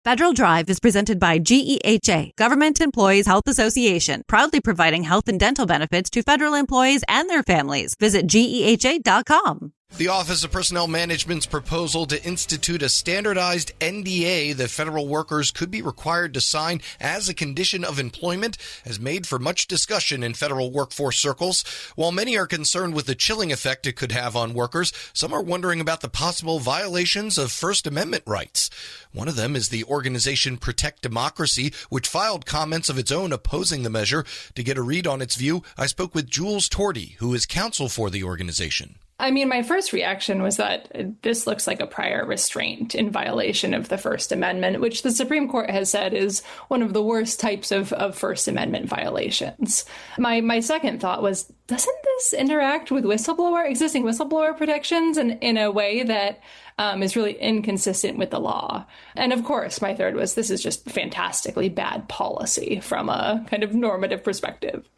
Federal Drive is presented by GEHA, Government Employees Health Association, proudly providing health and dental benefits to federal employees and their families. Visit GEHA.com. The Office of Personnel Management's proposal to institute a standardized NDA that federal workers could be required to sign as a condition of employment has made for much discussion in federal workforce circles. While many are concerned with the chilling effect it could have on workers, some are wondering about the possible violations of First Amendment rights. One of them is the organization Protect Democracy, which filed comments of its own opposing the measure. To get a read on its view, I spoke with Jules Torti, who is counsel for the organization. I mean, my first reaction was that this looks like a prior restraint in violation of the First Amendment, which the Supreme Court has said is one of the worst types of First Amendment violations. My second thought was, doesn't this interact with existing whistleblower protections in a way that is really inconsistent with the law? And of course, my third was, this is just fantastically bad policy from a kind of normative perspective.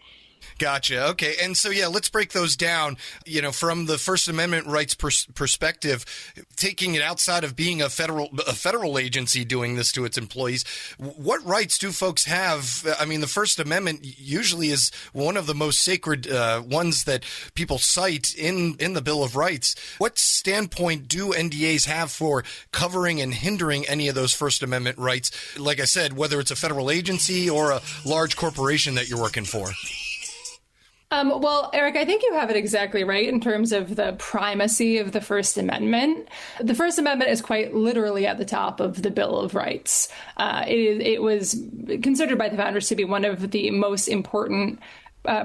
Gotcha. Okay. And so, let's break those down, from the First Amendment rights perspective, taking it outside of being a federal agency doing this to its employees. What rights do folks have? I mean, the First Amendment usually is one of the most sacred ones that people cite in the Bill of Rights. What standpoint do NDAs have for covering and hindering any of those First Amendment rights? Like I said, whether it's a federal agency or a large corporation that you're working for. Well, Eric, I think you have it exactly right in terms of the primacy of the First Amendment. The First Amendment is quite literally at the top of the Bill of Rights. It was considered by the founders to be one of the most important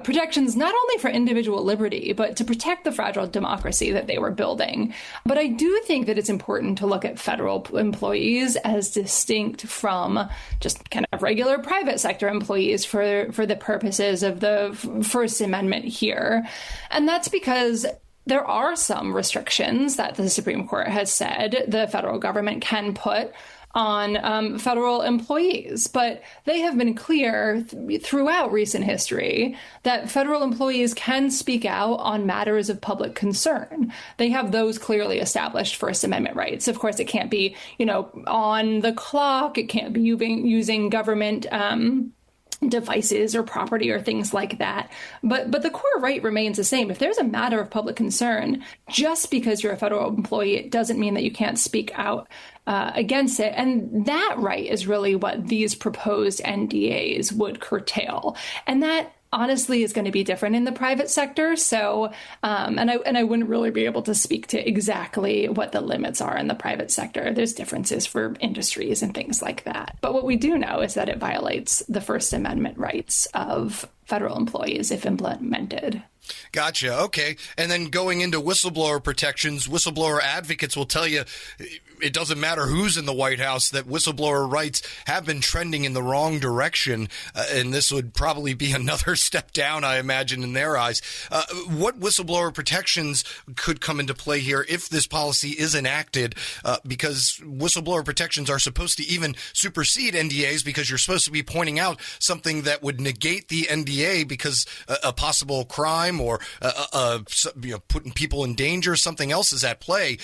protections, not only for individual liberty, but to protect the fragile democracy that they were building. But I do think that it's important to look at federal employees as distinct from just kind of regular private sector employees for the purposes of the First Amendment here. And that's because there are some restrictions that the Supreme Court has said the federal government can put on federal employees. But they have been clear throughout recent history that federal employees can speak out on matters of public concern. They have those clearly established First Amendment rights. Of course, it can't be, on the clock. It can't be using government devices or property or things like that. But the core right remains the same. If there's a matter of public concern, just because you're a federal employee, it doesn't mean that you can't speak out against it. And that right is really what these proposed NDAs would curtail. And that honestly is going to be different in the private sector. So, and I wouldn't really be able to speak to exactly what the limits are in the private sector. There's differences for industries and things like that. But what we do know is that it violates the First Amendment rights of federal employees if implemented. Gotcha. Okay. And then going into whistleblower protections, whistleblower advocates will tell you it doesn't matter who's in the White House, that whistleblower rights have been trending in the wrong direction. And this would probably be another step down, I imagine, in their eyes. What whistleblower protections could come into play here if this policy is enacted? Because whistleblower protections are supposed to even supersede NDAs, because you're supposed to be pointing out something that would negate the NDA because a possible crime or putting people in danger, something else is at play.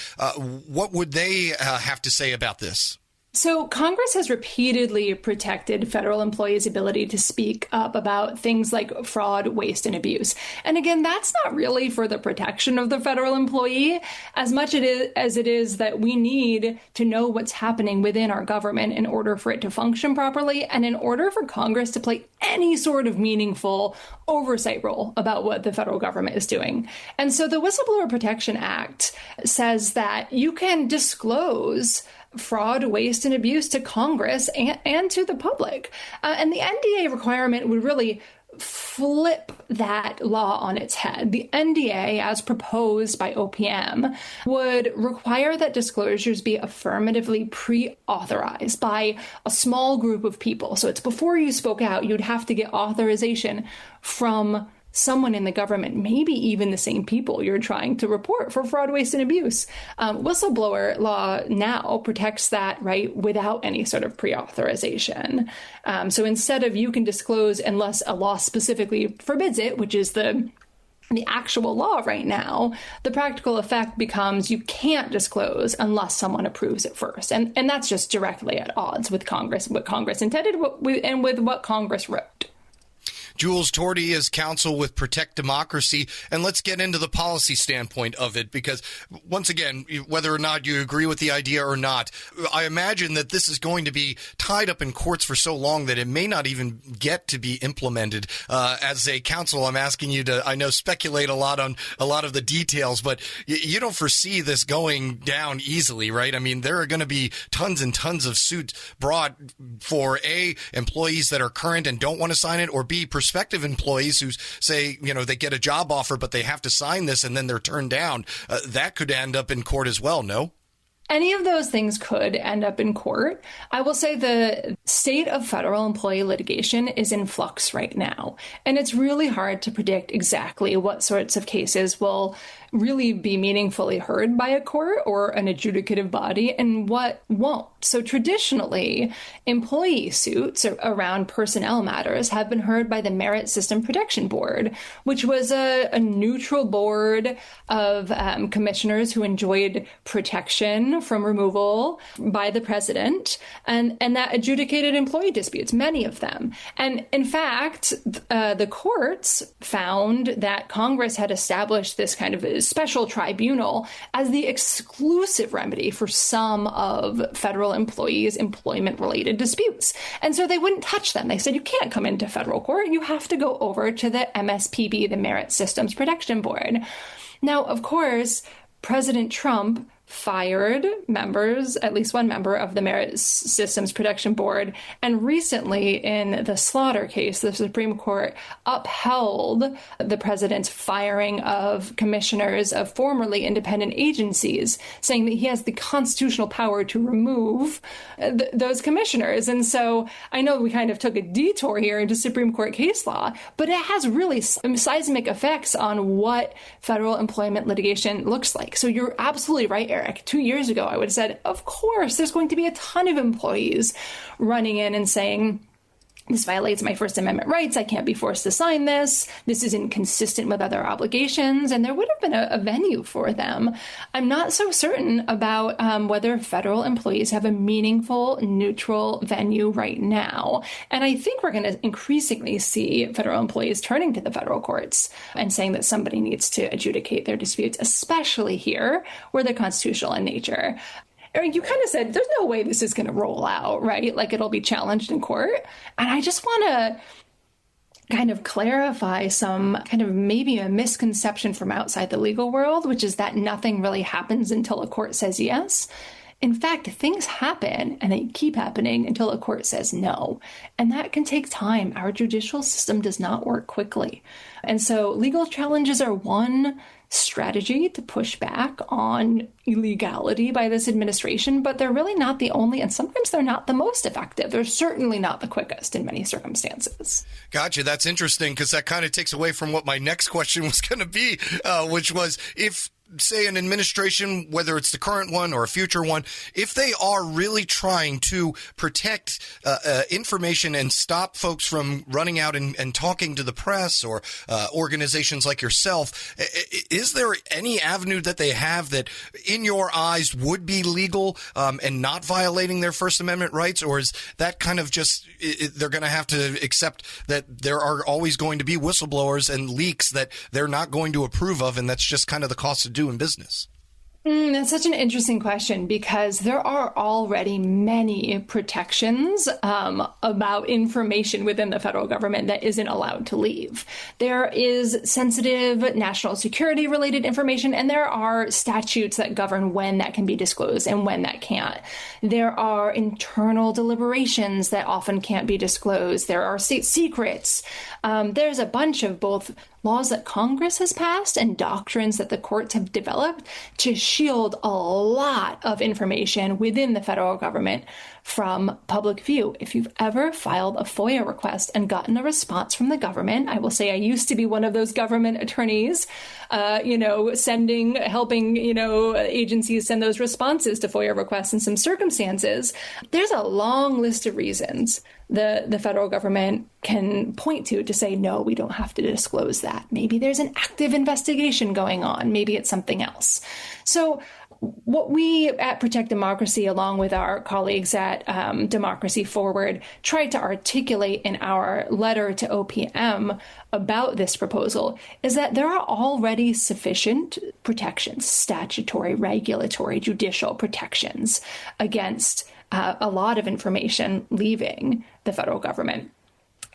What would they have to say about this? So Congress has repeatedly protected federal employees' ability to speak up about things like fraud, waste, and abuse. And again, that's not really for the protection of the federal employee as much as it is that we need to know what's happening within our government in order for it to function properly and in order for Congress to play any sort of meaningful oversight role about what the federal government is doing. And so the Whistleblower Protection Act says that you can disclose fraud, waste, and abuse to Congress and to the public. And the NDA requirement would really flip that law on its head. The NDA, as proposed by OPM, would require that disclosures be affirmatively pre-authorized by a small group of people. So it's before you spoke out, you'd have to get authorization from someone in the government, maybe even the same people you're trying to report for fraud, waste, and abuse. Whistleblower law now protects that right without any sort of pre-authorization. So instead of you can disclose unless a law specifically forbids it, which is the the actual law right now, the practical effect becomes you can't disclose unless someone approves it first. And that's just directly at odds with Congress, what Congress intended, and with what Congress wrote. Jules Torti is counsel with Protect Democracy. And let's get into the policy standpoint of it, because once again, whether or not you agree with the idea or not, I imagine that this is going to be tied up in courts for so long that it may not even get to be implemented. As a counsel, I'm asking you to, I know, speculate a lot on a lot of the details, but you don't foresee this going down easily, right? I mean, there are going to be tons and tons of suits brought for A, employees that are current and don't want to sign it, or B, prospective employees who say, they get a job offer, but they have to sign this and then they're turned down. That could end up in court as well, no? Any of those things could end up in court. I will say the state of federal employee litigation is in flux right now, and it's really hard to predict exactly what sorts of cases will really be meaningfully heard by a court or an adjudicative body and what won't. So traditionally, employee suits around personnel matters have been heard by the Merit System Protection Board, which was a neutral board of commissioners who enjoyed protection from removal by the president, and that adjudicated employee disputes, many of them. And in fact, the courts found that Congress had established this kind of special tribunal as the exclusive remedy for some of federal employees' employment-related disputes. And so they wouldn't touch them. They said, you can't come into federal court. You have to go over to the MSPB, the Merit Systems Protection Board. Now, of course, President Trump fired members, at least one member of the Merit Systems Protection Board. And recently in the Slaughter case, the Supreme Court upheld the president's firing of commissioners of formerly independent agencies, saying that he has the constitutional power to remove those commissioners. And so I know we kind of took a detour here into Supreme Court case law, but it has really seismic effects on what federal employment litigation looks like. So you're absolutely right, Eric. 2 years ago, I would have said, of course, there's going to be a ton of employees running in and saying, this violates my First Amendment rights. I can't be forced to sign this. This is inconsistent with other obligations. And there would have been a venue for them. I'm not so certain about whether federal employees have a meaningful, neutral venue right now. And I think we're going to increasingly see federal employees turning to the federal courts and saying that somebody needs to adjudicate their disputes, especially here where they're constitutional in nature. Eric, you kind of said there's no way this is going to roll out, right? Like it'll be challenged in court. And I just want to kind of clarify some kind of maybe a misconception from outside the legal world, which is that nothing really happens until a court says yes. In fact, things happen and they keep happening until a court says no. And that can take time. Our judicial system does not work quickly. And so legal challenges are one strategy to push back on illegality by this administration, but they're really not the only, and sometimes they're not the most effective. They're certainly not the quickest in many circumstances. Gotcha. That's interesting because that kind of takes away from what my next question was going to be, which was if, say, an administration, whether it's the current one or a future one, if they are really trying to protect information and stop folks from running out and talking to the press or organizations like yourself, is there any avenue that they have that, in your eyes, would be legal and not violating their First Amendment rights? Or is that kind of just they're going to have to accept that there are always going to be whistleblowers and leaks that they're not going to approve of, and that's just kind of the cost of doing business? That's such an interesting question because there are already many protections about information within the federal government that isn't allowed to leave. There is sensitive national security related information, and there are statutes that govern when that can be disclosed and when that can't. There are internal deliberations that often can't be disclosed. There are state secrets. There's a bunch of both laws that Congress has passed and doctrines that the courts have developed to shield a lot of information within the federal government from public view. If you've ever filed a FOIA request and gotten a response from the government, I will say I used to be one of those government attorneys, helping, agencies send those responses to FOIA requests in some circumstances. There's a long list of reasons the federal government can point to say, no, we don't have to disclose that. Maybe there's an active investigation going on. Maybe it's something else. So what we at Protect Democracy, along with our colleagues at Democracy Forward, tried to articulate in our letter to OPM about this proposal is that there are already sufficient protections, statutory, regulatory, judicial protections against a lot of information leaving the federal government.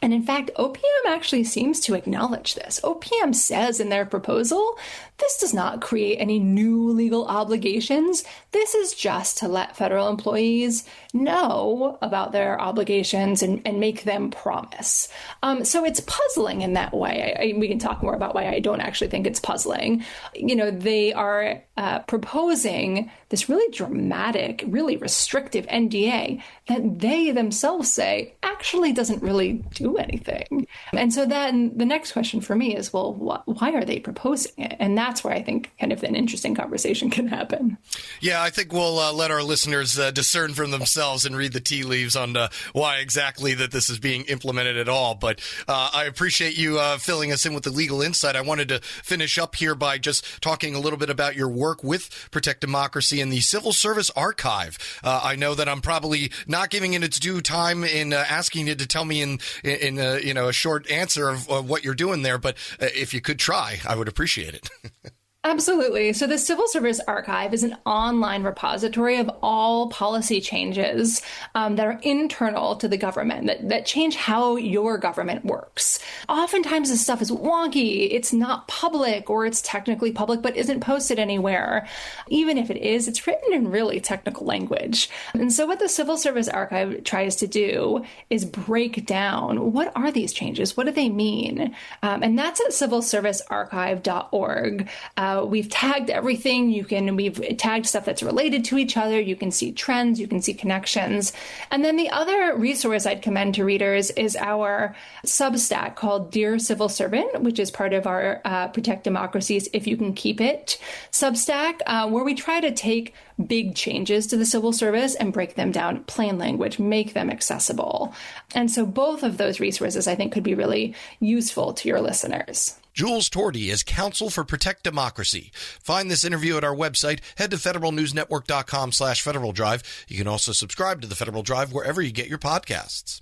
And in fact, OPM actually seems to acknowledge this. OPM says in their proposal, this does not create any new legal obligations. This is just to let federal employees know about their obligations and make them promise. So it's puzzling in that way. We can talk more about why I don't actually think it's puzzling. They are proposing this really dramatic, really restrictive NDA that they themselves say actually doesn't really do anything. And so then the next question for me is, well, why are they proposing it? And that's where I think kind of an interesting conversation can happen. Yeah, I think we'll let our listeners discern for themselves and read the tea leaves on why exactly that this is being implemented at all. But I appreciate you filling us in with the legal insight. I wanted to finish up here by just talking a little bit about your work with Protect Democracy and the Civil Service Archive. I know that I'm probably not giving it its due time in asking you to tell me in a short answer of what you're doing there, but if you could try, I would appreciate it. Absolutely. So the Civil Service Archive is an online repository of all policy changes that are internal to the government, that change how your government works. Oftentimes this stuff is wonky. It's not public, or it's technically public but isn't posted anywhere. Even if it is, it's written in really technical language. And so what the Civil Service Archive tries to do is break down, what are these changes? What do they mean? And that's at civilservicearchive.org. We've tagged everything. We've tagged stuff that's related to each other. You can see trends, you can see connections. And then the other resource I'd commend to readers is our Substack called Dear Civil Servant, which is part of our Protect Democracy's If You Can Keep It Substack, where we try to take big changes to the civil service and break them down plain language, make them accessible. And so both of those resources, I think, could be really useful to your listeners. Jules Torti is counsel for Protect Democracy. Find this interview at our website. Head to federalnewsnetwork.com/Federal Drive. You can also subscribe to the Federal Drive wherever you get your podcasts.